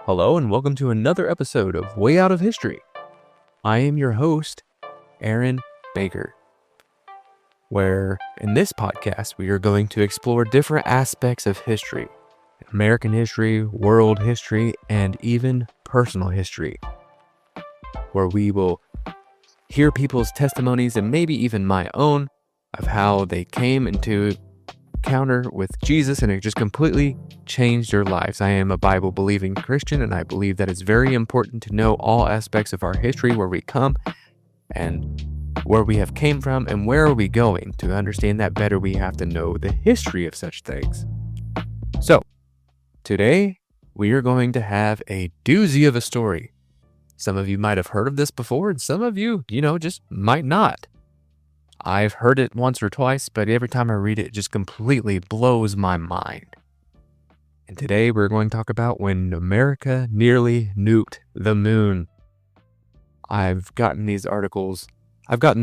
Hello and welcome to another episode of Way Out of History. I am your host, Aaron Baker, where in this podcast we are going to explore different aspects of history, American history, world history, and even personal history, where we will hear people's testimonies and maybe even my own of how they came into encounter with Jesus and it just completely changed their lives. I am a Bible-believing Christian, and I believe that it's very important to know all aspects of our history, where we come and where we have came from and where are we going. To understand that better, we have to know the history of such things. So, today we are going to have a doozy of a story. Some of you might have heard of this before, and some of you, just might not. I've heard it once or twice, but every time I read it, it just completely blows my mind. And today we're going to talk about when America nearly nuked the moon. I've gotten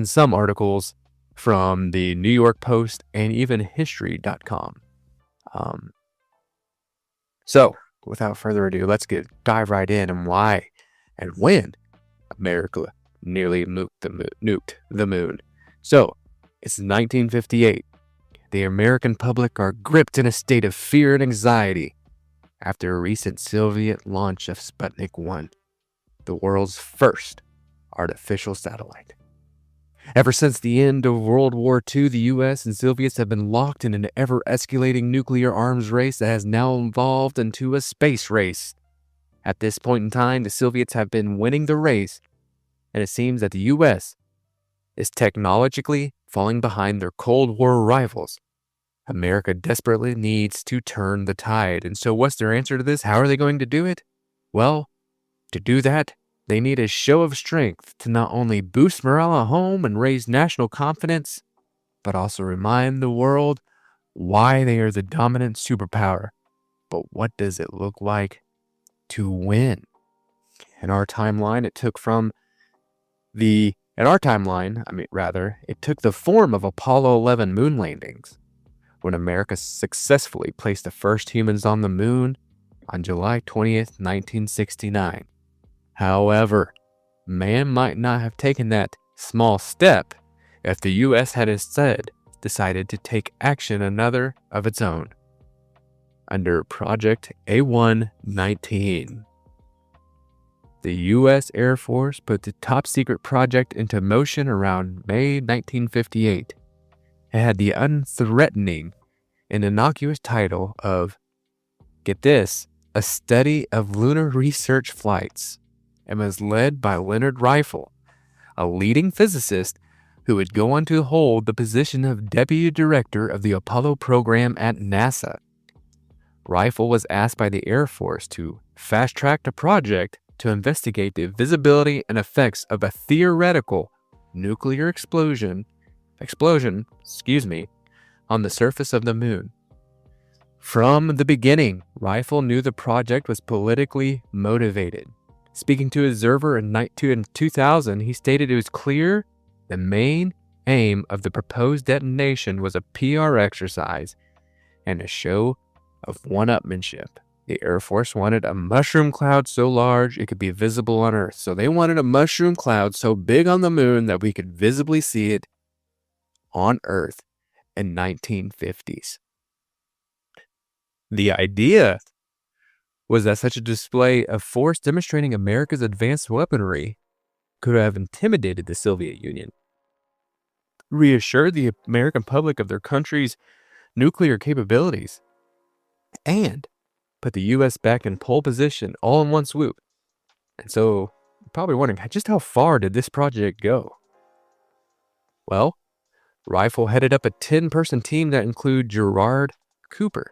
some articles from the New York Post and even history.com. So, without further ado, let's dive right in and why and when America nearly nuked the moon. So, it's 1958. The American public are gripped in a state of fear and anxiety after a recent Soviet launch of Sputnik 1, the world's first artificial satellite. Ever since the end of World War II, the US and Soviets have been locked in an ever-escalating nuclear arms race that has now evolved into a space race. At this point in time, the Soviets have been winning the race, and it seems that the US is technologically falling behind their Cold War rivals. America desperately needs to turn the tide. And so what's their answer to this? How are they going to do it? Well, to do that, they need a show of strength to not only boost morale at home and raise national confidence, but also remind the world why they are the dominant superpower. But what does it look like to win? In our timeline, it took the form of Apollo 11 moon landings, when America successfully placed the first humans on the moon on July 20th, 1969. However, man might not have taken that small step if the U.S. had instead decided to take action another of its own. Under Project A119. The U.S. Air Force put the top-secret project into motion around May 1958. It had the unthreatening and innocuous title of, get this, A Study of Lunar Research Flights, and was led by Leonard Riefle, a leading physicist who would go on to hold the position of Deputy Director of the Apollo program at NASA. Riefle was asked by the Air Force to fast-track the project to investigate the visibility and effects of a theoretical nuclear explosion on the surface of the moon. From the beginning, Riefle knew the project was politically motivated. Speaking to Observer in 2000, he stated it was clear the main aim of the proposed detonation was a PR exercise and a show of one-upmanship. The Air Force wanted a mushroom cloud so large it could be visible on Earth. So they wanted a mushroom cloud so big on the moon that we could visibly see it on Earth in 1950s. The idea was that such a display of force demonstrating America's advanced weaponry could have intimidated the Soviet Union, reassured the American public of their country's nuclear capabilities, and put the U.S. back in pole position all in one swoop. And so, you're probably wondering, just how far did this project go? Well, Riefle headed up a 10-person team that included Gerard Cooper,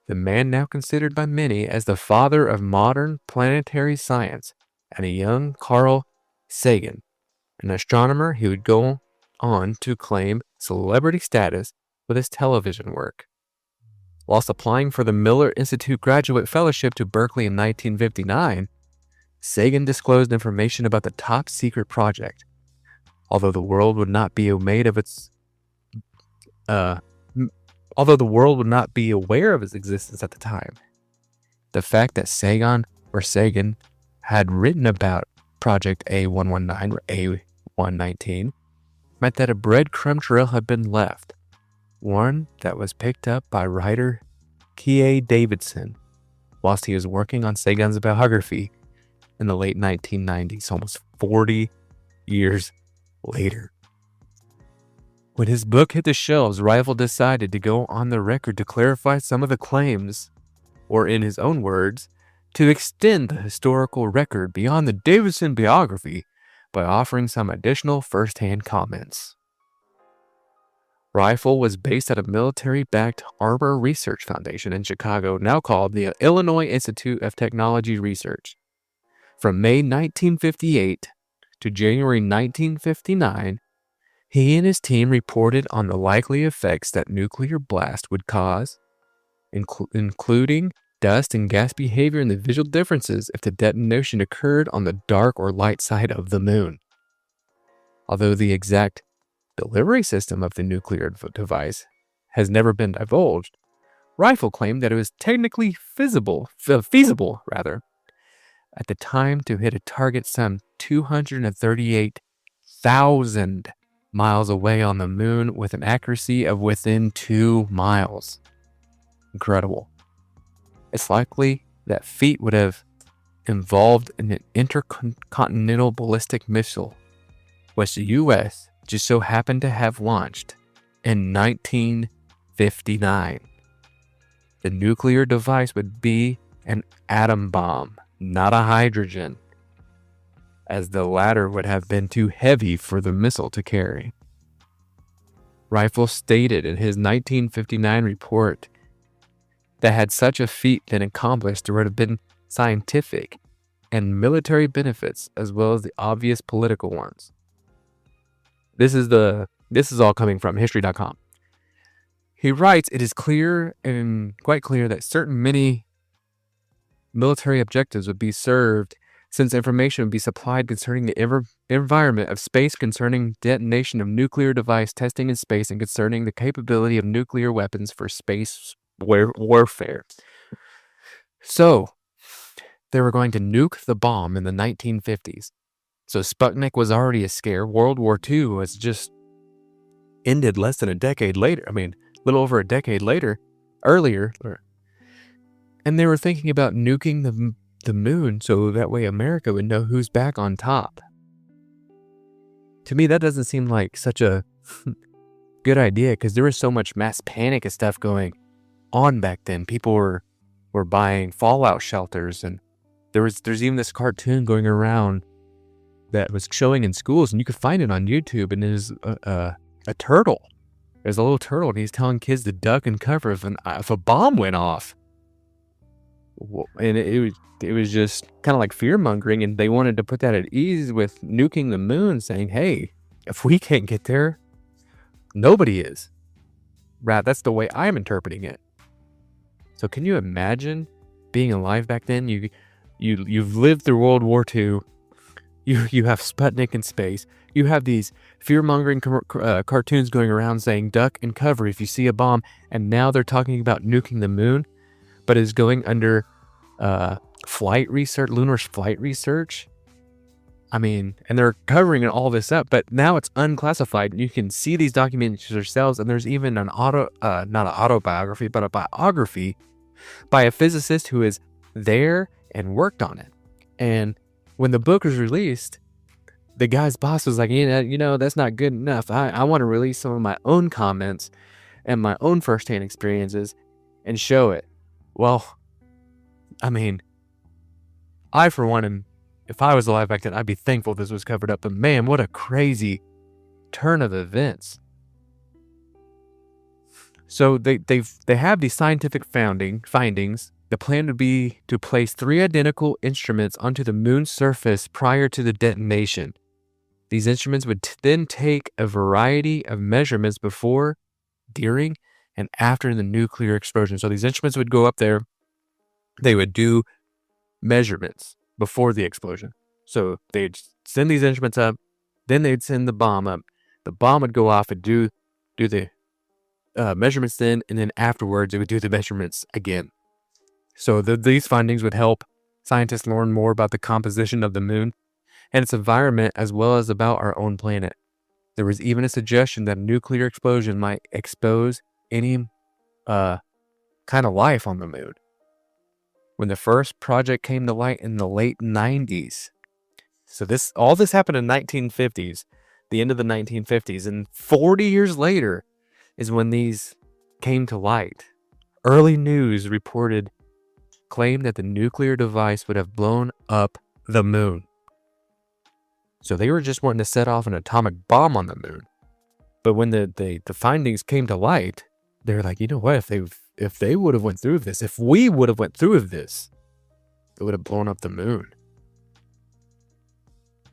the man now considered by many as the father of modern planetary science, and a young Carl Sagan, an astronomer who would go on to claim celebrity status with his television work. Whilst applying for the Miller Institute Graduate Fellowship to Berkeley in 1959, Sagan disclosed information about the top-secret project, although the world would not be aware of its existence at the time. The fact that Sagan where Sagan had written about Project A119 or A119, meant that a breadcrumb trail had been left, one that was picked up by writer K.A. Davidson whilst he was working on Sagan's biography in the late 1990s, almost 40 years later. When his book hit the shelves, Rival decided to go on the record to clarify some of the claims, or in his own words, to extend the historical record beyond the Davidson biography by offering some additional first-hand comments. Rifle was based at a military-backed armor research foundation in Chicago, now called the Illinois Institute of Technology Research. From May 1958 to January 1959, he and his team reported on the likely effects that nuclear blast would cause, including dust and gas behavior and the visual differences if the detonation occurred on the dark or light side of the moon. Although the exact delivery system of the nuclear device has never been divulged, Rifle claimed that it was technically feasible at the time to hit a target some 238,000 miles away on the moon with an accuracy of within 2 miles. Incredible. It's likely that feat would have involved an intercontinental ballistic missile, which the U.S. just so happened to have launched in 1959. The nuclear device would be an atom bomb, not a hydrogen, as the latter would have been too heavy for the missile to carry. Rifle stated in his 1959 report that had such a feat been accomplished, there would have been scientific and military benefits as well as the obvious political ones. This is all coming from history.com. He writes, it is clear and quite clear that many military objectives would be served since information would be supplied concerning the environment of space, concerning detonation of nuclear device testing in space, and concerning the capability of nuclear weapons for space warfare. So, they were going to nuke the bomb in the 1950s. So Sputnik was already a scare. World War II was just ended less than a decade later. I mean, a little over a decade earlier. And they were thinking about nuking the moon so that way America would know who's back on top. To me, that doesn't seem like such a good idea because there was so much mass panic and stuff going on back then. People were buying fallout shelters, and there's even this cartoon going around that was showing in schools, and you could find it on YouTube, and it is a turtle. There's a little turtle, and he's telling kids to duck and cover if a bomb went off. And it was just kind of like fear-mongering, and they wanted to put that at ease with nuking the moon, saying, hey, if we can't get there, nobody is. Right, that's the way I'm interpreting it. So can you imagine being alive back then? You've lived through World War II. You have Sputnik in space. You have these fear-mongering cartoons going around saying duck and cover if you see a bomb. And now they're talking about nuking the moon, but is going under flight research, lunar flight research. I mean, and they're covering all this up, but now it's unclassified. You can see these documents yourselves, and there's even not an autobiography, but a biography by a physicist who is there and worked on it. And when the book was released, the guy's boss was like, that's not good enough. I want to release some of my own comments and my own firsthand experiences and show it. Well, I mean, I, for one, if I was alive back then, I'd be thankful this was covered up. But man, what a crazy turn of events. So they have these scientific findings. The plan would be to place 3 identical instruments onto the moon's surface prior to the detonation. These instruments would then take a variety of measurements before, during, and after the nuclear explosion. So these instruments would go up there. They would do measurements before the explosion. So they'd send these instruments up, then they'd send the bomb up. The bomb would go off and do the measurements then, and then afterwards it would do the measurements again. So these findings would help scientists learned more about the composition of the moon and its environment, as well as about our own planet. There was even a suggestion that a nuclear explosion might expose any kind of life on the moon. When the first project came to light in the late 90s. So all this happened in 1950s, the end of the 1950s, and 40 years later is when these came to light. Early news claimed that the nuclear device would have blown up the moon. So they were just wanting to set off an atomic bomb on the moon. But when the findings came to light, they were like, you know what, if they would have went through this, if we would have went through this, it would have blown up the moon.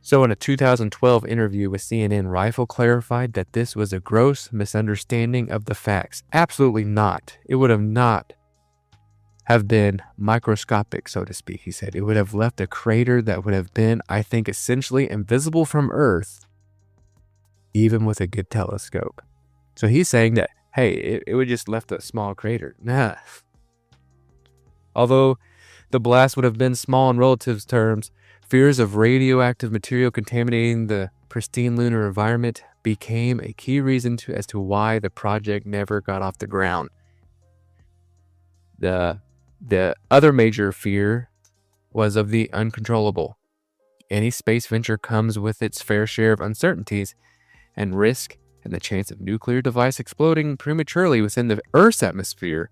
So in a 2012 interview with CNN, Rifle clarified that this was a gross misunderstanding of the facts. Absolutely not. It would not have been microscopic, so to speak, he said. It would have left a crater that would have been, I think, essentially invisible from Earth, even with a good telescope. So he's saying that, hey, it would just left a small crater. Nah. Although the blast would have been small in relative terms, fears of radioactive material contaminating the pristine lunar environment became a key reason as to why the project never got off the ground. The other major fear was of the uncontrollable. Any space venture comes with its fair share of uncertainties and risk, and the chance of nuclear device exploding prematurely within the Earth's atmosphere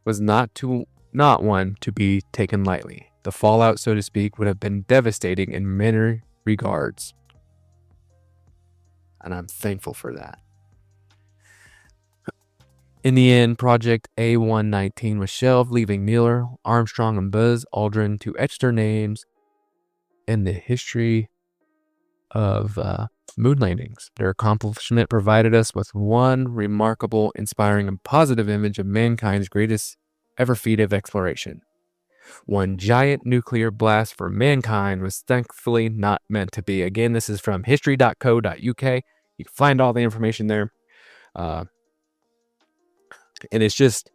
was not one to be taken lightly. The fallout, so to speak, would have been devastating in many regards. And I'm thankful for that. In the end, Project A119 was shelved, leaving Neil Armstrong and Buzz Aldrin to etch their names in the history of moon landings. Their accomplishment provided us with one remarkable, inspiring, and positive image of mankind's greatest ever feat of exploration. One giant nuclear blast for mankind was thankfully not meant to be. Again, this is from history.co.uk. You can find all the information there. And it's just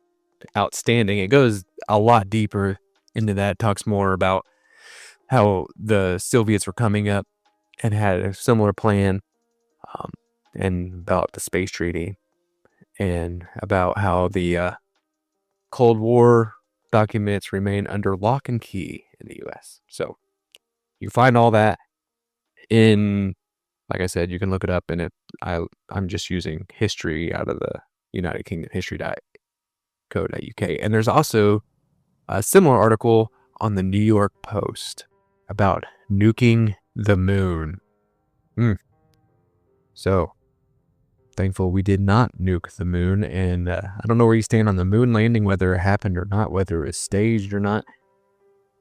outstanding. It goes a lot deeper into that. It talks more about how the Soviets were coming up and had a similar plan, and about the space treaty, and about how the Cold War documents remain under lock and key in the U.S. So you find all that in, like I said, you can look it up, and I'm just using history out of the United Kingdom history.co.uk. And there's also a similar article on the New York Post about nuking the moon. So thankful we did not nuke the moon, and I don't know where you stand on the moon landing, whether it happened or not, whether it was staged or not.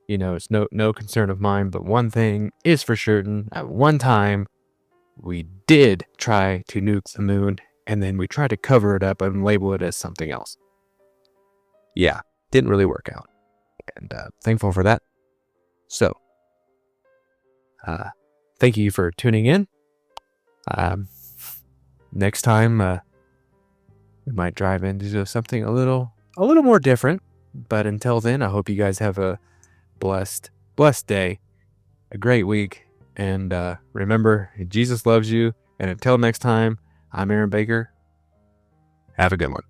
You know, it's no concern of mine, but one thing is for certain. At one time, we did try to nuke the moon, and then we tried to cover it up and label it as something else. Yeah, didn't really work out, and thankful for that. So, thank you for tuning in. Next time, we might drive into something a little more different. But until then, I hope you guys have a blessed day, a great week, and remember, Jesus loves you. And until next time, I'm Aaron Baker. Have a good one.